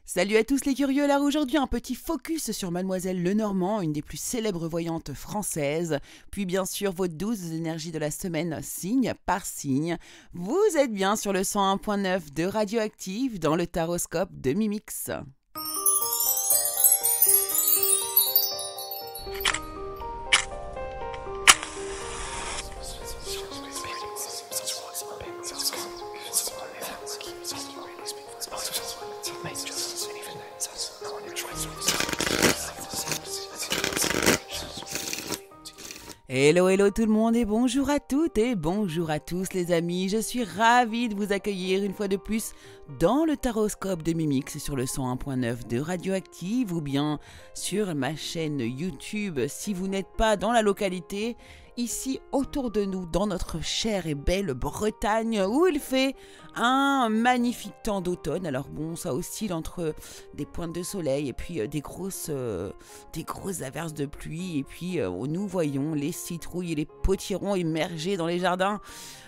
Salut à tous les curieux, alors aujourd'hui un petit focus sur Mademoiselle Lenormand, une des plus célèbres voyantes françaises, puis bien sûr vos 12 énergies de la semaine signe par signe. Vous êtes bien sur le 101.9 de Radioactive dans le taroscope de Mimix. Hello tout le monde et bonjour à toutes et bonjour à tous les amis, je suis ravie de vous accueillir une fois de plus dans le taroscope de Mimix sur le 101.9 de Radioactive ou bien sur ma chaîne YouTube si vous n'êtes pas dans la localité, ici autour de nous dans notre chère et belle Bretagne où il fait un magnifique temps d'automne. Alors bon, ça oscille entre des pointes de soleil et puis des grosses averses de pluie et puis nous voyons les citrouilles et les potirons émerger dans les jardins.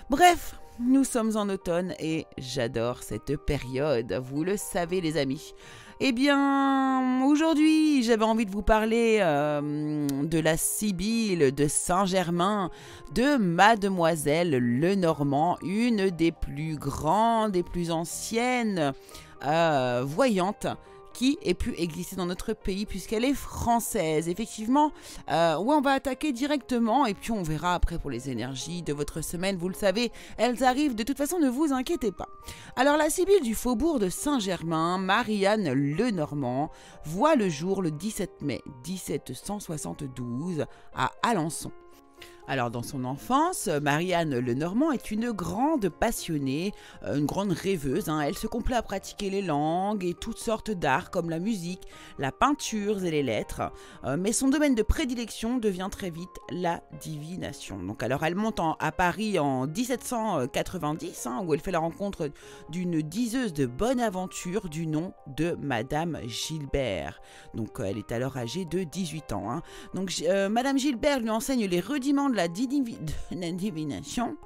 Bref, nous sommes en automne et j'adore cette période, vous le savez les amis. Eh bien, aujourd'hui, j'avais envie de vous parler de la Sibylle de Saint-Germain, de Mademoiselle Lenormand, une des plus grandes et plus anciennes voyantes qui ait pu exister dans notre pays puisqu'elle est française. Effectivement, on va attaquer directement et puis on verra après pour les énergies de votre semaine. Vous le savez, elles arrivent de toute façon, ne vous inquiétez pas. Alors la Sibylle du faubourg de Saint-Germain, Marie-Anne Lenormand, voit le jour le 17 mai 1772 à Alençon. Alors dans son enfance, Marie-Anne Lenormand est une grande passionnée, une grande rêveuse. Elle se complaît à pratiquer les langues et toutes sortes d'arts comme la musique, la peinture et les lettres. Mais son domaine de prédilection devient très vite la divination. Donc alors elle monte à Paris en 1790 où elle fait la rencontre d'une diseuse de bonne aventure du nom de Madame Gilbert. Donc elle est alors âgée de 18 ans. Donc Madame Gilbert lui enseigne les rudiments de la divination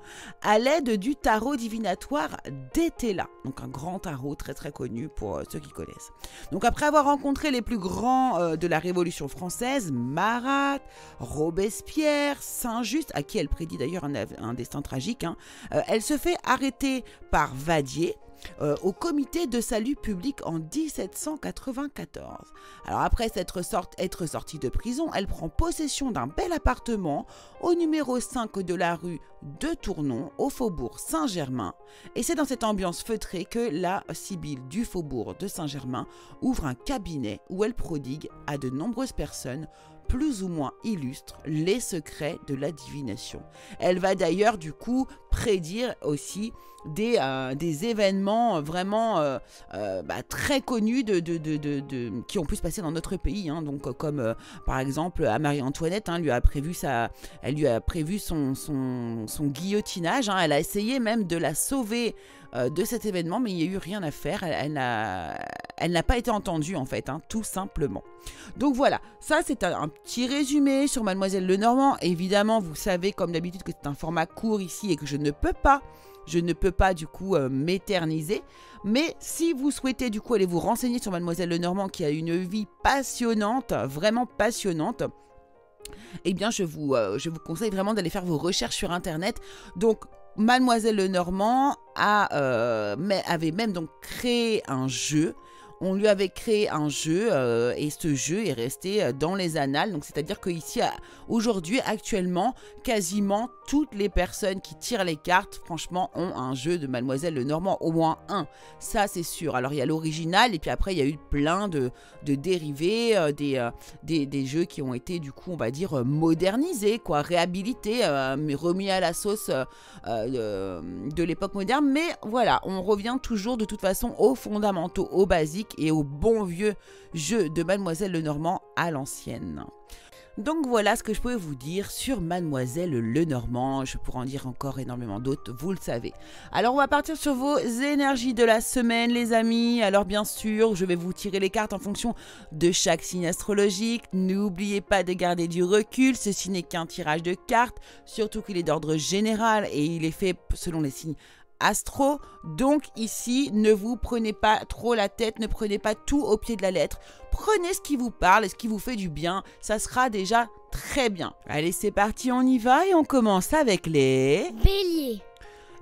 à l'aide du tarot divinatoire d'Étella, donc un grand tarot très très connu pour ceux qui connaissent. Donc après avoir rencontré les plus grands de la Révolution française, Marat, Robespierre, Saint-Just, à qui elle prédit d'ailleurs un destin tragique, elle se fait arrêter par Vadier, au comité de salut public en 1794. Alors après être sortie de prison, elle prend possession d'un bel appartement au numéro 5 de la rue de Tournon, au faubourg Saint-Germain. Et c'est dans cette ambiance feutrée que la Sibylle du faubourg de Saint-Germain ouvre un cabinet où elle prodigue à de nombreuses personnes plus ou moins illustre les secrets de la divination. Elle va d'ailleurs du coup prédire aussi des événements vraiment très connus qui ont pu se passer dans notre pays, donc comme par exemple à Marie-Antoinette, elle lui a prévu son guillotinage, elle a essayé même de la sauver de cet événement, mais il n'y a eu rien à faire, elle n'a pas été entendue en fait, tout simplement. Donc voilà, ça c'est un petit résumé sur Mademoiselle Lenormand. Évidemment, vous savez comme d'habitude que c'est un format court ici et que je ne peux pas du coup m'éterniser. Mais si vous souhaitez du coup aller vous renseigner sur Mademoiselle Lenormand qui a une vie passionnante, vraiment passionnante, eh bien je vous conseille vraiment d'aller faire vos recherches sur internet. Donc Mademoiselle Lenormand avait même donc créé un jeu. On lui avait créé un jeu et ce jeu est resté dans les annales. Donc c'est-à-dire qu'ici, aujourd'hui, actuellement, quasiment toutes les personnes qui tirent les cartes, franchement, ont un jeu de Mademoiselle Lenormand, au moins un. Ça, c'est sûr. Alors il y a l'original et puis après, il y a eu plein de dérivés, des jeux qui ont été, du coup, on va dire, modernisés, réhabilités, mais remis à la sauce de l'époque moderne. Mais voilà, on revient toujours de toute façon aux fondamentaux, aux basiques et au bon vieux jeu de Mademoiselle Lenormand à l'ancienne. Donc voilà ce que je pouvais vous dire sur Mademoiselle Lenormand. Je pourrais en dire encore énormément d'autres, vous le savez. Alors on va partir sur vos énergies de la semaine les amis. Alors bien sûr, je vais vous tirer les cartes en fonction de chaque signe astrologique. N'oubliez pas de garder du recul, ceci n'est qu'un tirage de cartes, surtout qu'il est d'ordre général et il est fait selon les signes astro. Donc ici, ne vous prenez pas trop la tête, ne prenez pas tout au pied de la lettre. Prenez ce qui vous parle et ce qui vous fait du bien, ça sera déjà très bien. Allez, c'est parti, on y va et on commence avec les... Bélier.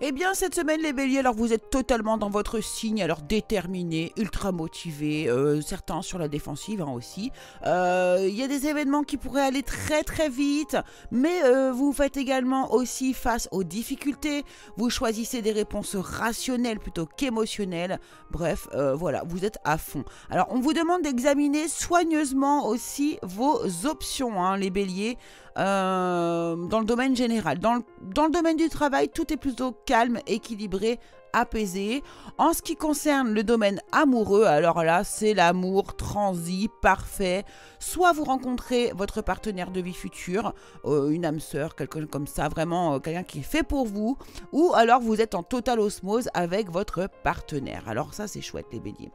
Eh bien, cette semaine, les béliers, alors vous êtes totalement dans votre signe, alors déterminés, ultra motivés, certains sur la défensive aussi. Il y a des événements qui pourraient aller très très vite, mais vous faites également aussi face aux difficultés. Vous choisissez des réponses rationnelles plutôt qu'émotionnelles. Bref, voilà, vous êtes à fond. Alors, on vous demande d'examiner soigneusement aussi vos options, hein, les béliers. Dans le domaine général. Dans le domaine du travail, tout est plutôt calme, équilibré, apaisé. En ce qui concerne le domaine amoureux, alors là, c'est l'amour transi, parfait. Soit vous rencontrez votre partenaire de vie future, une âme sœur, quelqu'un comme ça, vraiment quelqu'un qui est fait pour vous, ou alors vous êtes en totale osmose avec votre partenaire. Alors ça, c'est chouette, les béliers.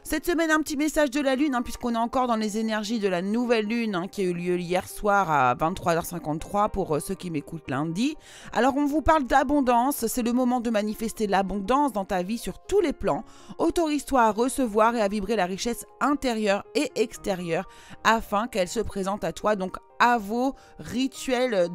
Cette semaine, un petit message de la Lune, hein, puisqu'on est encore dans les énergies de la nouvelle Lune, hein, qui a eu lieu hier soir à 23h53 pour ceux qui m'écoutent lundi. Alors, on vous parle d'abondance. C'est le moment de manifester l'abondance dans ta vie sur tous les plans. Autorise-toi à recevoir et à vibrer la richesse intérieure et extérieure afin qu'elle se présente à toi. Donc, à vos rituels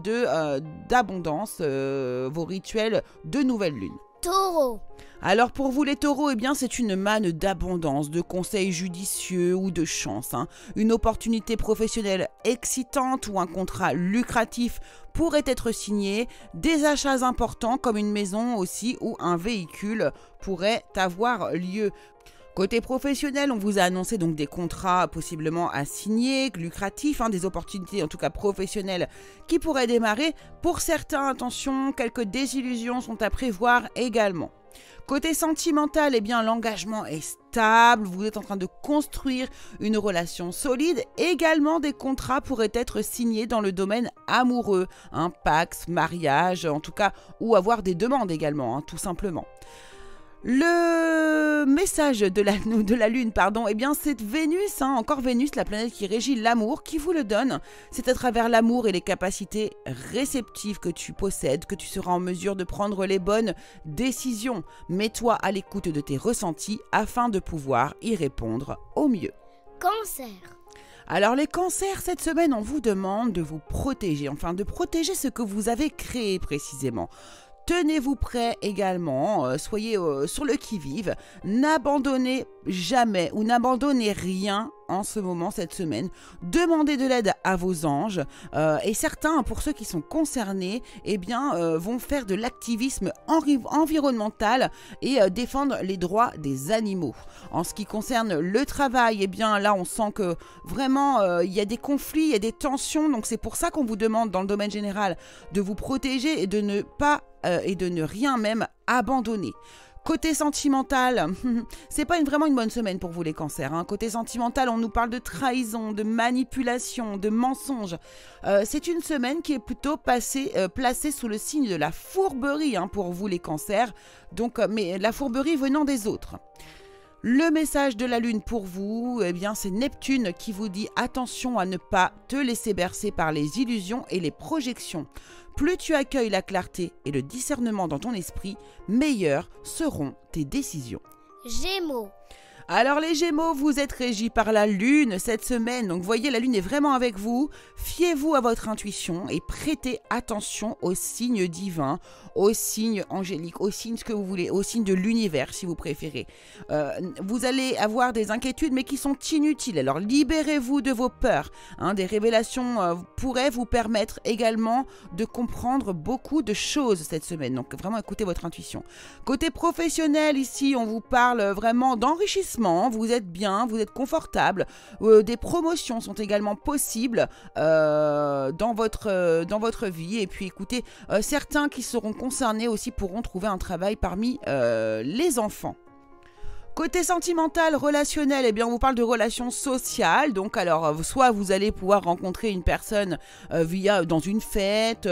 d'abondance, vos rituels de nouvelle Lune. Taureau. Alors pour vous les taureaux, eh bien c'est une manne d'abondance, de conseils judicieux ou de chance. Une opportunité professionnelle excitante ou un contrat lucratif pourrait être signé. Des achats importants comme une maison aussi ou un véhicule pourraient avoir lieu. Côté professionnel, on vous a annoncé donc des contrats possiblement à signer, lucratifs, des opportunités en tout cas professionnelles qui pourraient démarrer. Pour certains, attention, quelques désillusions sont à prévoir également. Côté sentimental, eh bien l'engagement est stable, vous êtes en train de construire une relation solide. Également, des contrats pourraient être signés dans le domaine amoureux, un pax, mariage, en tout cas, ou avoir des demandes également, tout simplement. Le message de la Lune, eh bien c'est Vénus, encore Vénus, la planète qui régit l'amour, qui vous le donne. C'est à travers l'amour et les capacités réceptives que tu possèdes que tu seras en mesure de prendre les bonnes décisions. Mets-toi à l'écoute de tes ressentis afin de pouvoir y répondre au mieux. Cancer. Alors les cancers, cette semaine, on vous demande de vous protéger, de protéger ce que vous avez créé précisément. Tenez-vous prêts également, soyez sur le qui-vive, n'abandonnez jamais ou n'abandonnez rien en ce moment, cette semaine. Demandez de l'aide à vos anges et certains, pour ceux qui sont concernés, vont faire de l'activisme environnemental et défendre les droits des animaux. En ce qui concerne le travail, là on sent que vraiment il y a des conflits, il y a des tensions, donc c'est pour ça qu'on vous demande dans le domaine général de vous protéger et de ne rien même abandonner. Côté sentimental, c'est pas vraiment une bonne semaine pour vous les cancers. Côté sentimental, on nous parle de trahison, de manipulation, de mensonge. C'est une semaine qui est plutôt placée sous le signe de la fourberie pour vous les cancers. Donc, mais la fourberie venant des autres. Le message de la Lune pour vous, c'est Neptune qui vous dit attention à ne pas te laisser bercer par les illusions et les projections. Plus tu accueilles la clarté et le discernement dans ton esprit, meilleures seront tes décisions. Gémeaux. Alors les Gémeaux, vous êtes régis par la Lune cette semaine, donc voyez, la Lune est vraiment avec vous. Fiez-vous à votre intuition et prêtez attention aux signes divins, aux signes angéliques, aux signes ce que vous voulez, aux signes de l'univers si vous préférez. Vous allez avoir des inquiétudes mais qui sont inutiles, alors libérez-vous de vos peurs. Des révélations pourraient vous permettre également de comprendre beaucoup de choses cette semaine, donc vraiment écoutez votre intuition. Côté professionnel, ici on vous parle vraiment d'enrichissement. Vous êtes bien, vous êtes confortable, des promotions sont également possibles dans votre vie. Et puis écoutez, certains qui seront concernés aussi pourront trouver un travail parmi les enfants. Côté sentimental, relationnel, eh bien on vous parle de relations sociales. Donc alors, soit vous allez pouvoir rencontrer une personne dans une fête,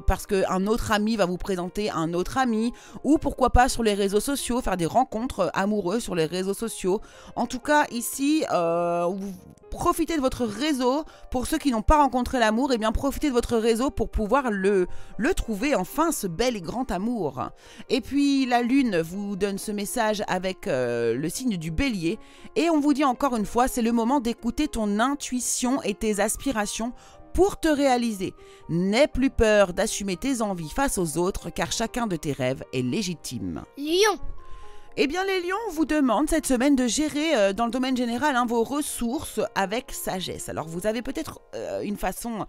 parce qu'un autre ami va vous présenter un autre ami, ou pourquoi pas sur les réseaux sociaux, faire des rencontres amoureuses sur les réseaux sociaux. En tout cas, ici, vous profitez de votre réseau. Pour ceux qui n'ont pas rencontré l'amour, eh bien profitez de votre réseau pour pouvoir le trouver enfin, ce bel et grand amour. Et puis la lune vous donne ce message avec le signe du bélier, et on vous dit encore une fois, c'est le moment d'écouter ton intuition et tes aspirations pour te réaliser. N'aie plus peur d'assumer tes envies face aux autres, car chacun de tes rêves est légitime. Lion. Eh bien, les lions, on vous demande cette semaine de gérer dans le domaine général vos ressources avec sagesse. Alors, vous avez peut-être une façon,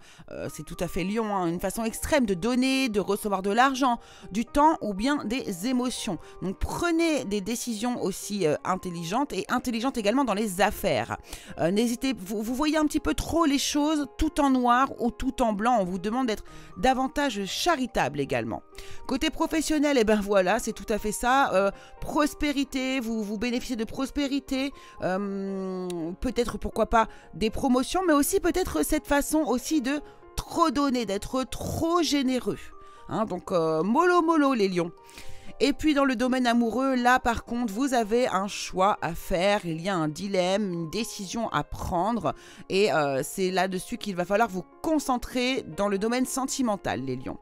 c'est tout à fait lion, une façon extrême de donner, de recevoir de l'argent, du temps ou bien des émotions. Donc, prenez des décisions aussi intelligentes et intelligentes également dans les affaires. N'hésitez, vous voyez un petit peu trop les choses tout en noir ou tout en blanc. On vous demande d'être davantage charitable également. Côté professionnel, eh ben voilà, c'est tout à fait ça. Prospérité, vous bénéficiez de prospérité, peut-être pourquoi pas des promotions, mais aussi peut-être cette façon aussi de trop donner, d'être trop généreux. Donc mollo les lions. Et puis dans le domaine amoureux, là par contre, vous avez un choix à faire, il y a un dilemme, une décision à prendre, et c'est là-dessus qu'il va falloir vous concentrer dans le domaine sentimental, les lions.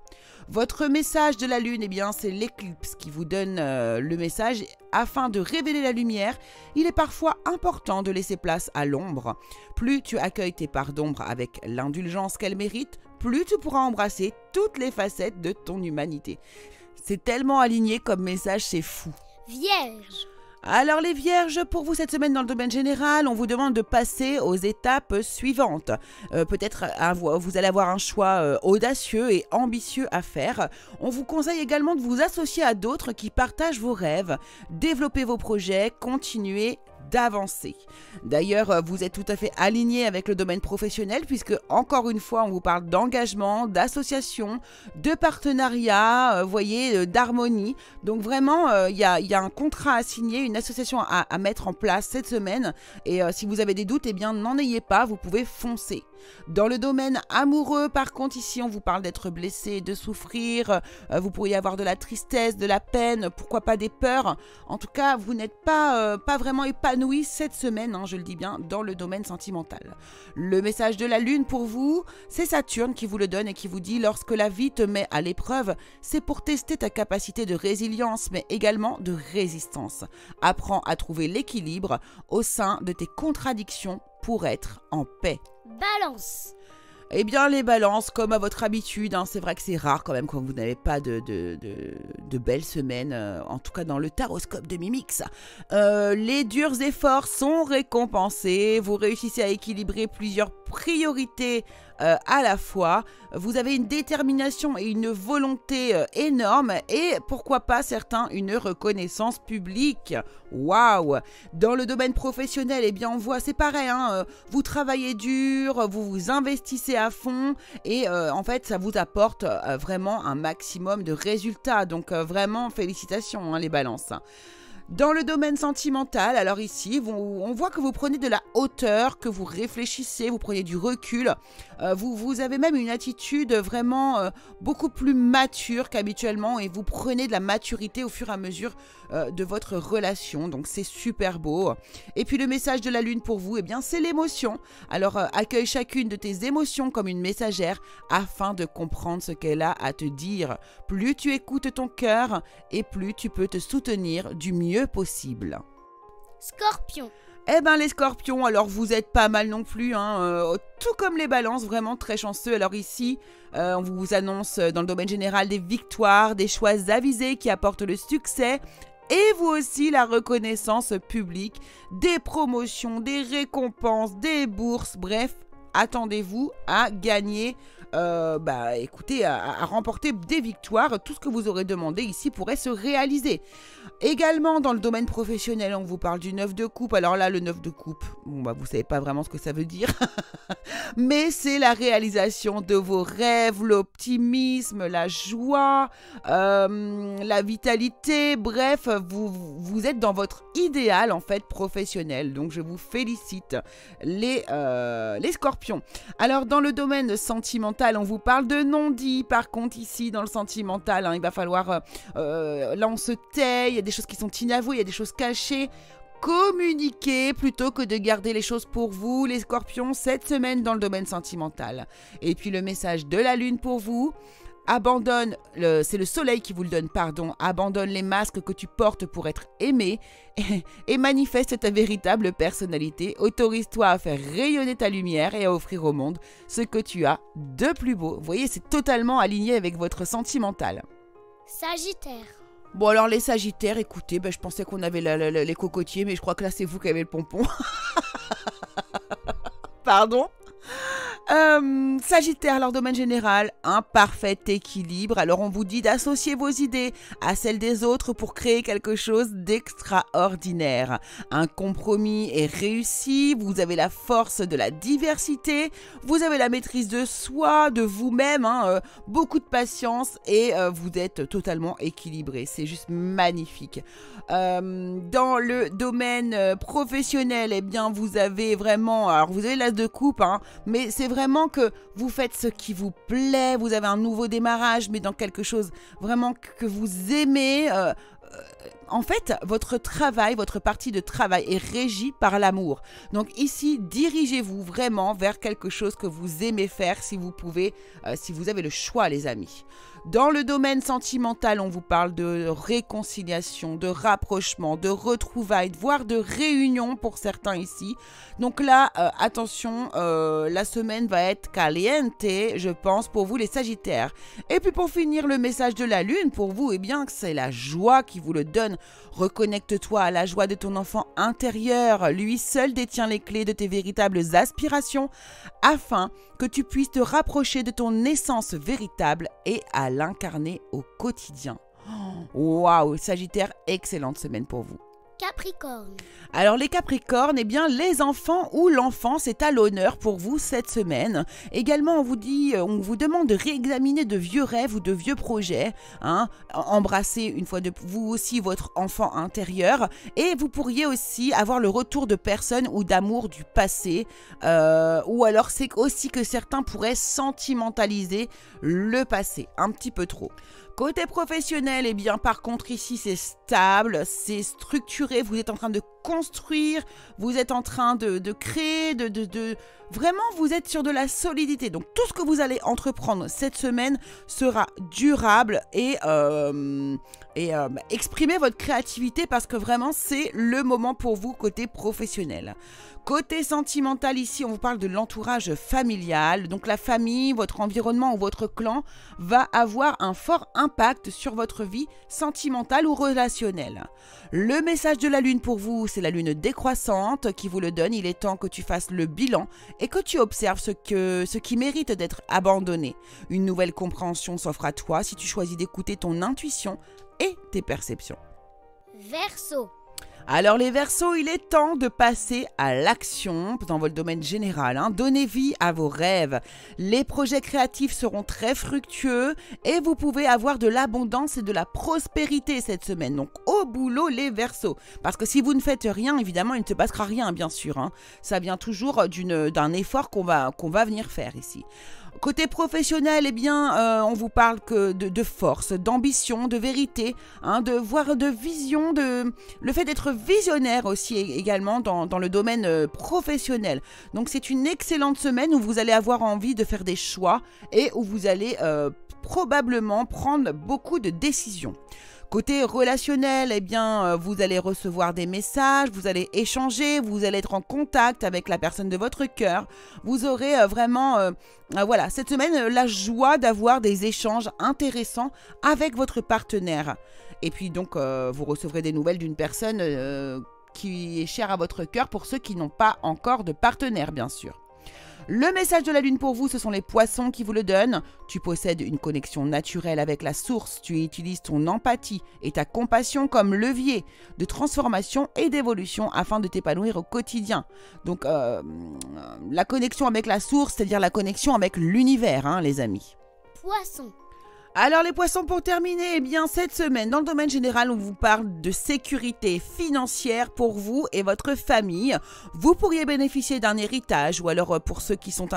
Votre message de la lune, eh bien, c'est l'éclipse qui vous donne le message. Afin de révéler la lumière, il est parfois important de laisser place à l'ombre. Plus tu accueilles tes parts d'ombre avec l'indulgence qu'elles méritent, plus tu pourras embrasser toutes les facettes de ton humanité. C'est tellement aligné comme message, c'est fou. Vierge. Alors les vierges, pour vous cette semaine dans le domaine général, on vous demande de passer aux étapes suivantes. Peut-être vous allez avoir un choix audacieux et ambitieux à faire. On vous conseille également de vous associer à d'autres qui partagent vos rêves, développer vos projets, continuer d'avancer. D'ailleurs, vous êtes tout à fait aligné avec le domaine professionnel puisque, encore une fois, on vous parle d'engagement, d'association, de partenariat, d'harmonie. Donc vraiment, il y a un contrat à signer, une association à mettre en place cette semaine. Et si vous avez des doutes, eh bien, n'en ayez pas, vous pouvez foncer. Dans le domaine amoureux, par contre, ici, on vous parle d'être blessé, de souffrir. Vous pourriez avoir de la tristesse, de la peine, pourquoi pas des peurs. En tout cas, vous n'êtes pas vraiment épanoui cette semaine, je le dis bien, dans le domaine sentimental. Le message de la lune pour vous, c'est Saturne qui vous le donne et qui vous dit « Lorsque la vie te met à l'épreuve, c'est pour tester ta capacité de résilience, mais également de résistance. Apprends à trouver l'équilibre au sein de tes contradictions pour être en paix. » Balance. Eh bien, les balances, comme à votre habitude, c'est vrai que c'est rare quand même quand vous n'avez pas de belles semaines, en tout cas dans le taroscope de Mimix. Les durs efforts sont récompensés, vous réussissez à équilibrer plusieurs priorités à la fois. Vous avez une détermination et une volonté énorme et pourquoi pas certains une reconnaissance publique. Waouh! Dans le domaine professionnel, eh bien on voit, c'est pareil, vous travaillez dur, vous vous investissez à fond et en fait ça vous apporte vraiment un maximum de résultats. Donc vraiment félicitations les balances. Dans le domaine sentimental, alors ici, on voit que vous prenez de la hauteur, que vous réfléchissez, vous prenez du recul. Vous avez même une attitude vraiment beaucoup plus mature qu'habituellement et vous prenez de la maturité au fur et à mesure de votre relation. Donc c'est super beau. Et puis le message de la lune pour vous, eh bien c'est l'émotion. Alors accueille chacune de tes émotions comme une messagère afin de comprendre ce qu'elle a à te dire. Plus tu écoutes ton cœur et plus tu peux te soutenir du mieux possible. Scorpion. Eh ben les scorpions, alors vous êtes pas mal non plus, tout comme les balances, vraiment très chanceux. Alors ici, on vous annonce dans le domaine général des victoires, des choix avisés qui apportent le succès. Et vous aussi la reconnaissance publique, des promotions, des récompenses, des bourses, bref, attendez-vous à gagner écoutez, à remporter des victoires. Tout ce que vous aurez demandé ici pourrait se réaliser. Également, dans le domaine professionnel, on vous parle du 9 de coupe. Alors là, le 9 de coupe, vous ne savez pas vraiment ce que ça veut dire. Mais c'est la réalisation de vos rêves, l'optimisme, la joie, la vitalité. Bref, vous êtes dans votre idéal, en fait, professionnel. Donc, je vous félicite, les scorpions. Alors, dans le domaine sentimental, on vous parle de non-dit. Par contre, ici, dans le sentimental, il va falloir... là, on se tait, il y a des choses qui sont inavouées, il y a des choses cachées. Communiquez plutôt que de garder les choses pour vous, les scorpions, cette semaine dans le domaine sentimental. Et puis, le message de la lune pour vous... Abandonne, c'est le soleil qui vous le donne, pardon. Abandonne les masques que tu portes pour être aimé et manifeste ta véritable personnalité. Autorise-toi à faire rayonner ta lumière et à offrir au monde ce que tu as de plus beau. Vous voyez, c'est totalement aligné avec votre sentimental. Sagittaire. Bon, alors les sagittaires, écoutez, je pensais qu'on avait les cocotiers, mais je crois que là, c'est vous qui avez le pompon. Pardon. Sagittaire, leur domaine général, un parfait équilibre. Alors on vous dit d'associer vos idées à celles des autres pour créer quelque chose d'extraordinaire. Un compromis est réussi, vous avez la force de la diversité, vous avez la maîtrise de soi, de vous-même, beaucoup de patience et vous êtes totalement équilibré. C'est juste magnifique. Dans le domaine professionnel, eh bien vous avez vraiment, alors vous avez l'as de coupe, mais c'est vraiment que vous faites ce qui vous plaît, vous avez un nouveau démarrage, mais dans quelque chose vraiment que vous aimez. En fait, votre travail, votre partie de travail est régie par l'amour. Donc ici, dirigez-vous vraiment vers quelque chose que vous aimez faire si vous pouvez, si vous avez le choix, les amis. Dans le domaine sentimental, on vous parle de réconciliation, de rapprochement, de retrouvailles, voire de réunion pour certains ici. Donc là, attention, la semaine va être caliente, je pense, pour vous les Sagittaires. Et puis pour finir, le message de la Lune, pour vous, eh bien, c'est la joie qui vous le donne. Reconnecte-toi à la joie de ton enfant intérieur. Lui seul détient les clés de tes véritables aspirations afin que tu puisses te rapprocher de ton essence véritable et à l'incarner au quotidien. Waouh, Sagittaire, excellente semaine pour vous. Capricorne. Alors les Capricornes, eh bien les enfants ou l'enfance est à l'honneur pour vous cette semaine. Également, on vous demande de réexaminer de vieux rêves ou de vieux projets. Embrassez une fois de vous aussi votre enfant intérieur. Et vous pourriez aussi avoir le retour de personnes ou d'amour du passé. Ou alors c'est aussi que certains pourraient sentimentaliser le passé un petit peu trop. Côté professionnel, eh bien par contre ici c'est stable, c'est structuré, vous êtes en train de construire, vous êtes en train de créer, vraiment vous êtes sur de la solidité. Donc tout ce que vous allez entreprendre cette semaine sera durable et exprimez votre créativité parce que vraiment c'est le moment pour vous côté professionnel. Côté sentimental, ici, on vous parle de l'entourage familial. Donc la famille, votre environnement ou votre clan va avoir un fort impact sur votre vie sentimentale ou relationnelle. Le message de la lune pour vous, c'est la lune décroissante qui vous le donne. Il est temps que tu fasses le bilan et que tu observes ce qui mérite d'être abandonné. Une nouvelle compréhension s'offre à toi si tu choisis d'écouter ton intuition et tes perceptions. Verseau. Alors les Verseaux, il est temps de passer à l'action dans votre domaine général. Donnez vie à vos rêves. Les projets créatifs seront très fructueux et vous pouvez avoir de l'abondance et de la prospérité cette semaine. Donc au boulot les Verseaux. Parce que si vous ne faites rien, évidemment, il ne se passera rien bien sûr. Ça vient toujours d'un effort qu'on va venir faire ici. Côté professionnel, eh bien, on vous parle que de force, d'ambition, de vérité, de vision, le fait d'être visionnaire aussi également dans le domaine professionnel. Donc c'est une excellente semaine où vous allez avoir envie de faire des choix et où vous allez probablement prendre beaucoup de décisions. Côté relationnel, eh bien, vous allez recevoir des messages, vous allez échanger, vous allez être en contact avec la personne de votre cœur. Vous aurez vraiment, cette semaine, la joie d'avoir des échanges intéressants avec votre partenaire. Et puis donc, vous recevrez des nouvelles d'une personne qui est chère à votre cœur pour ceux qui n'ont pas encore de partenaire, bien sûr. Le message de la lune pour vous, ce sont les poissons qui vous le donnent. Tu possèdes une connexion naturelle avec la source. Tu utilises ton empathie et ta compassion comme levier de transformation et d'évolution afin de t'épanouir au quotidien. Donc, la connexion avec la source, c'est-à-dire la connexion avec l'univers, hein, les amis. Poisson. Alors les poissons, pour terminer, eh bien cette semaine, dans le domaine général, on vous parle de sécurité financière pour vous et votre famille. Vous pourriez bénéficier d'un héritage ou alors pour ceux qui sont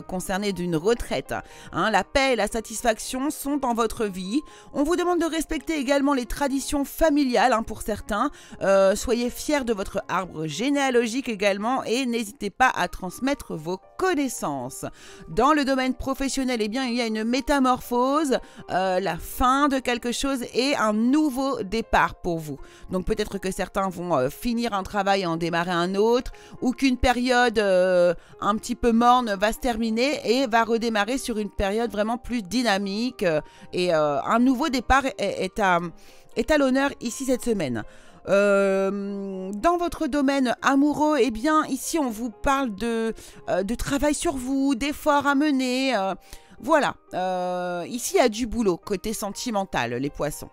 concernés d'une retraite. Hein, la paix et la satisfaction sont dans votre vie. On vous demande de respecter également les traditions familiales hein, pour certains. Soyez fiers de votre arbre généalogique également et n'hésitez pas à transmettre vos connaissances. Dans le domaine professionnel, eh bien, il y a une métamorphose. La fin de quelque chose et un nouveau départ pour vous. Donc peut-être que certains vont finir un travail et en démarrer un autre, ou qu'une période un petit peu morne va se terminer et va redémarrer sur une période vraiment plus dynamique et un nouveau départ est à l'honneur ici cette semaine. Dans votre domaine amoureux, eh bien ici on vous parle de travail sur vous, d'efforts à mener. Voilà, ici il y a du boulot côté sentimental, les poissons.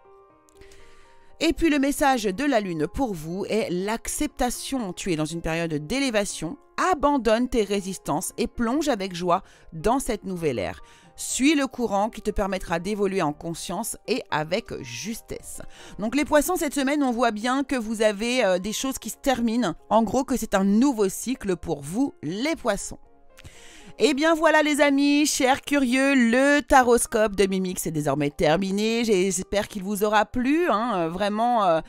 Et puis le message de la lune pour vous est l'acceptation. Tu es dans une période d'élévation, abandonne tes résistances et plonge avec joie dans cette nouvelle ère. Suis le courant qui te permettra d'évoluer en conscience et avec justesse. Donc les poissons, cette semaine, on voit bien que vous avez des choses qui se terminent. En gros, que c'est un nouveau cycle pour vous, les poissons. Et bien voilà les amis, chers curieux, le taroscope de Mimix est désormais terminé. J'espère qu'il vous aura plu. Hein. Vraiment,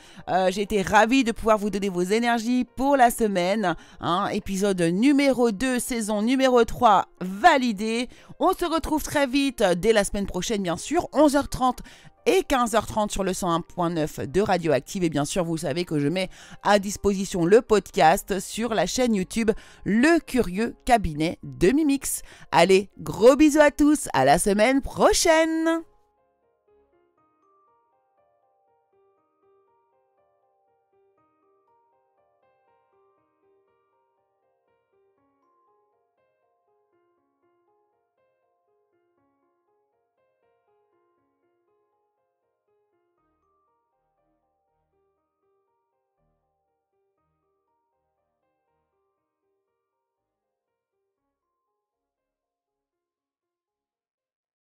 j'ai été ravie de pouvoir vous donner vos énergies pour la semaine. Hein. Épisode numéro 2, saison numéro 3 validé. On se retrouve très vite dès la semaine prochaine, bien sûr, 11h30 et 15h30 sur le 101.9 de Radioactive. Et bien sûr, vous savez que je mets à disposition le podcast sur la chaîne YouTube Le Curieux Cabinet de Mimix. Allez, gros bisous à tous, à la semaine prochaine!